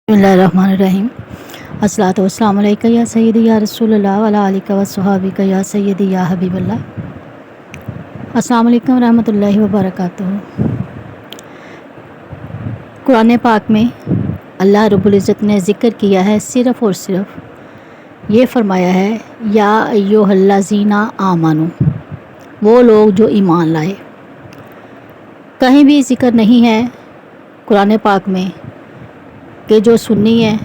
बिस्मिल्लाहिर्रहमानिर्रहीम। अस्सलातु वस्सलामु अलैका या सय्यदी या रसूल अल्लाह व अला आलिका व सहाबिका या सय्यदी या हबीबल्लाह। अस्सलामु अलैकुम व रहमतुल्लाहि व बरकातुहू। कुरान पाक में अल्लाह रब्बुल इज़्ज़त ने ज़िक्र किया है, सिर्फ़ और सिर्फ़ ये फ़रमाया है, या अय्युहल्लज़ीना आमनू, वो लोग जो ईमान लाए। कहीं भी ज़िक्र नहीं है कुरान पाक में कि जो सुन्नी है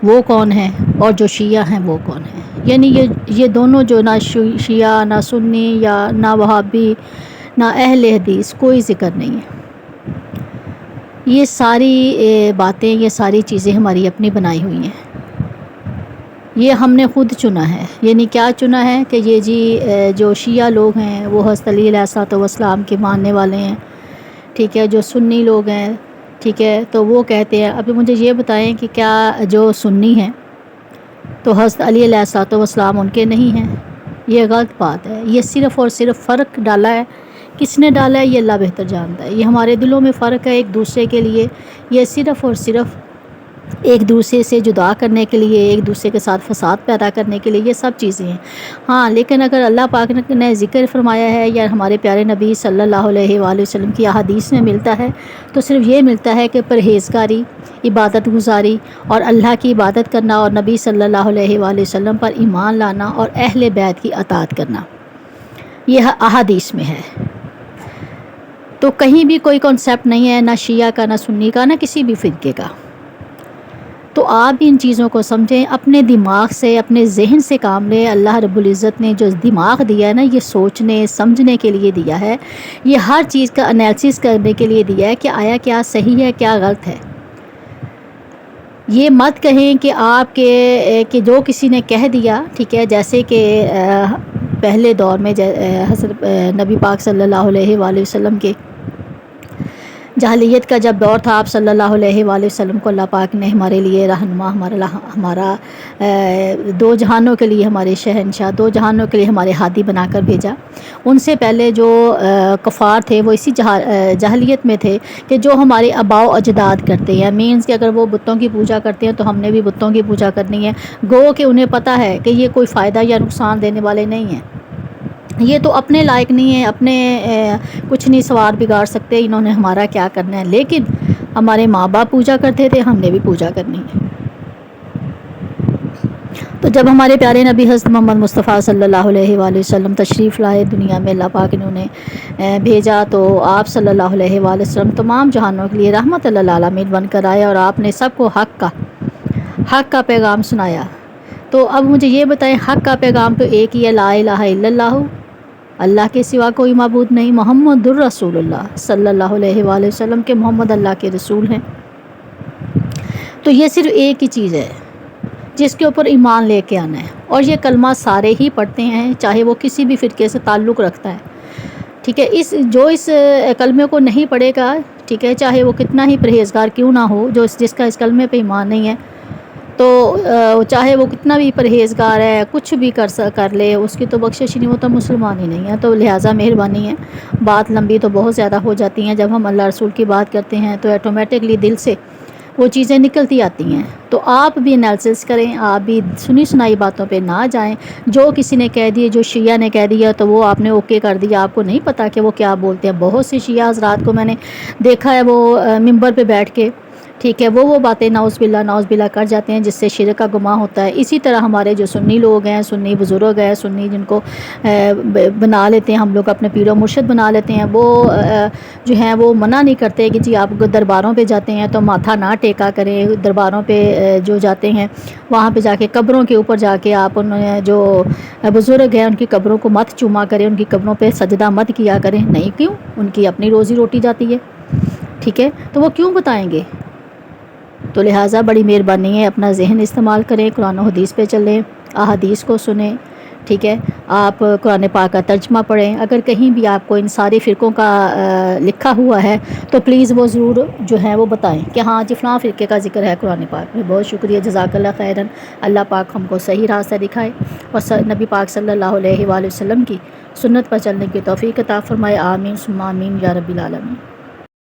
वो कौन है और जो शिया हैं वो कौन है। यानी ये दोनों जो ना शिया ना सुन्नी या ना वहाबी ना अहले हदीस, कोई ज़िक्र नहीं है। ये सारी बातें, ये सारी चीज़ें हमारी अपनी बनाई हुई हैं। ये हमने ख़ुद चुना है। यानी क्या चुना है कि ये जी जो शिया लोग हैं वो हज़रत अली अलैहिस्सलाम के मानने वाले हैं, ठीक है। जो सुन्नी लोग हैं, ठीक है, तो वो कहते हैं। अभी मुझे ये बताएं कि क्या जो सुन्नी हैं तो हज़रत अली अलैहिस्सलाम उनके नहीं हैं? ये गलत बात है। ये सिर्फ़ और सिर्फ फ़र्क डाला है। किसने डाला है ये अल्लाह बेहतर जानता है। ये हमारे दिलों में फ़र्क है एक दूसरे के लिए। ये सिर्फ़ और सिर्फ एक दूसरे से जुदा करने के लिए, एक दूसरे के साथ फ़साद पैदा करने के लिए, ये सब चीज़ें हैं। हाँ, लेकिन अगर अल्लाह पाक ने ज़िक्र फरमाया है या हमारे प्यारे नबी सल्लल्लाहु अलैहि वसल्लम की अहादीस में मिलता है, तो सिर्फ़ ये मिलता है कि परहेज़गारी, इबादत गुज़ारी और अल्लाह की इबादत करना और नबी सल्लल्लाहु अलैहि वसल्लम पर ईमान लाना और अहले बैत की अताअत करना, यह अहादीस में है। तो कहीं भी कोई कॉन्सेप्ट नहीं है, ना शिया का, ना सुन्नी का, ना किसी भी फ़िरके का। तो आप भी इन चीज़ों को समझें, अपने दिमाग से, अपने जहन से काम लें। अल्लाह रब्बुल इज़्ज़त ने जो दिमाग दिया है ना, ये सोचने समझने के लिए दिया है। ये हर चीज़ का एनालिसिस करने के लिए दिया है कि आया क्या सही है, क्या गलत है। ये मत कहें कि कि जो किसी ने कह दिया, ठीक है। जैसे कि पहले दौर में हज़रत नबी पाक सल्लल्लाहु अलैहि वसल्लम के जाहिलियत का जब दौर था, आप सल्लल्लाहु अलैहि वसल्लम को अल्लाह पाक ने हमारे लिए रहनुमा, हमारा दो जहानों के लिए, हमारे शहंशाह, दो जहानों के लिए हमारे हादी बनाकर भेजा। उनसे पहले जो कफ़ार थे वो इसी जाहिलियत में थे कि जो हमारे आबाओ अजदाद करते हैं, मीन्स कि अगर वो बुतों की पूजा करते हैं तो हमने भी बुतों की पूजा करनी है। गो कि उन्हें पता है कि ये कोई फ़ायदा या नुकसान देने वाले नहीं हैं। ये तो अपने लायक नहीं है, अपने कुछ नहीं सवार बिगाड़ सकते, इन्होंने हमारा क्या करना है। लेकिन हमारे माँ बाप पूजा करते थे, हमने भी पूजा करनी है। तो जब हमारे प्यारे नबी हज़रत मोहम्मद मुस्तफ़ा सल्लल्लाहु अलैहि वसल्लम तशरीफ़ लाए दुनिया में, अल्लाह पाक ने उन्हें भेजा, तो आप सल्लल्लाहु अलैहि वसल्लम तमाम जहानों के लिए रहमत लिल आलमीन बनकर आए और आपने सबको हक़ का पैगाम सुनाया। तो अब मुझे ये बताएं, हक़ का पैगाम तो एक ही है, ला इलाहा इल्लल्लाहु, अल्लाह के सिवा कोई माबूद नहीं, मुहम्मदुर रसूलुल्लाह सल्लल्लाहु अलैहि वसल्लम के मोहम्मद अल्लाह के रसूल हैं। तो ये सिर्फ़ एक ही चीज़ है जिसके ऊपर ईमान लेके आना है। और ये कलमा सारे ही पढ़ते हैं, चाहे वो किसी भी फ़िरके से ताल्लुक़ रखता है, ठीक है। इस कलमे को नहीं पढ़ेगा, ठीक है, चाहे वो कितना ही परहेज़गार क्यों ना हो, जिसका इस कलमे पे ईमान नहीं है, तो चाहे वो कितना भी परहेज़गार है, कुछ भी कर ले, उसकी तो बख्शिश नहीं, वो तो मुसलमान ही नहीं है। तो लिहाजा मेहरबानी है, बात लंबी तो बहुत ज़्यादा हो जाती हैं। जब हम अल्लाह रसूल की बात करते हैं तो ऑटोमेटिकली दिल से वो चीज़ें निकलती आती हैं। तो आप भी एनालिसिस करें, आप भी सुनी सुनाई बातों पे ना जाएं। जो किसी ने कह दिए, जो शिया ने कह दिया तो वो आपने ओके कर दिया, आपको नहीं पता कि वो क्या बोलते हैं। बहुत से शिया हज़रात को मैंने देखा है, वो मिंबर पे बैठ के, ठीक है, वो बातें नाउज़ बिल्ला कर जाते हैं, जिससे शिरक का गुनाह होता है। इसी तरह हमारे जो सुन्नी लोग हैं, सुन्नी बुज़ुर्ग हैं, सुन्नी जिनको बना लेते हैं हम लोग, अपने पीर व मुर्शिद बना लेते हैं, वो जो हैं वो मना नहीं करते कि जी आप दरबारों पे जाते हैं तो माथा ना टेका करें। दरबारों पे जो जाते हैं वहाँ पे जाके कब्रों के ऊपर जाके आप उन जो बुज़ुर्ग हैं उनकी कब्रों को मत चूमा करें, उनकी कब्रों पे सजदा मत किया करें। नहीं, क्यों? उनकी अपनी रोज़ी रोटी जाती है, ठीक है, तो वो क्यों बताएंगे? तो लिहाजा बड़ी मेहरबानी है, अपना जहन इस्तेमाल करें, कुरान और हदीस पे चलें, अहादीस को सुनें, ठीक है। आप कुरान पाक का तर्जमा पढ़ें। अगर कहीं भी आपको इन सारे फ़िरक़ों का लिखा हुआ है तो प्लीज़ वो ज़रूर जो है वो बताएं कि हाँ जी फ़लाँ फ़िरके का ज़िक्र है कुरान पाक में। बहुत शुक्रिया, जज़ाकल्लाह खैरन। अल्लाह पाक हमको सही रास्ता दिखाए और नबी पाक सल्लल्लाहु अलैहि वसल्लम की सुन्नत पर चलने की तौफ़ीक़ अता फ़रमाए। आमीन सुम्मा आमीन या रब्बिल आलमीन।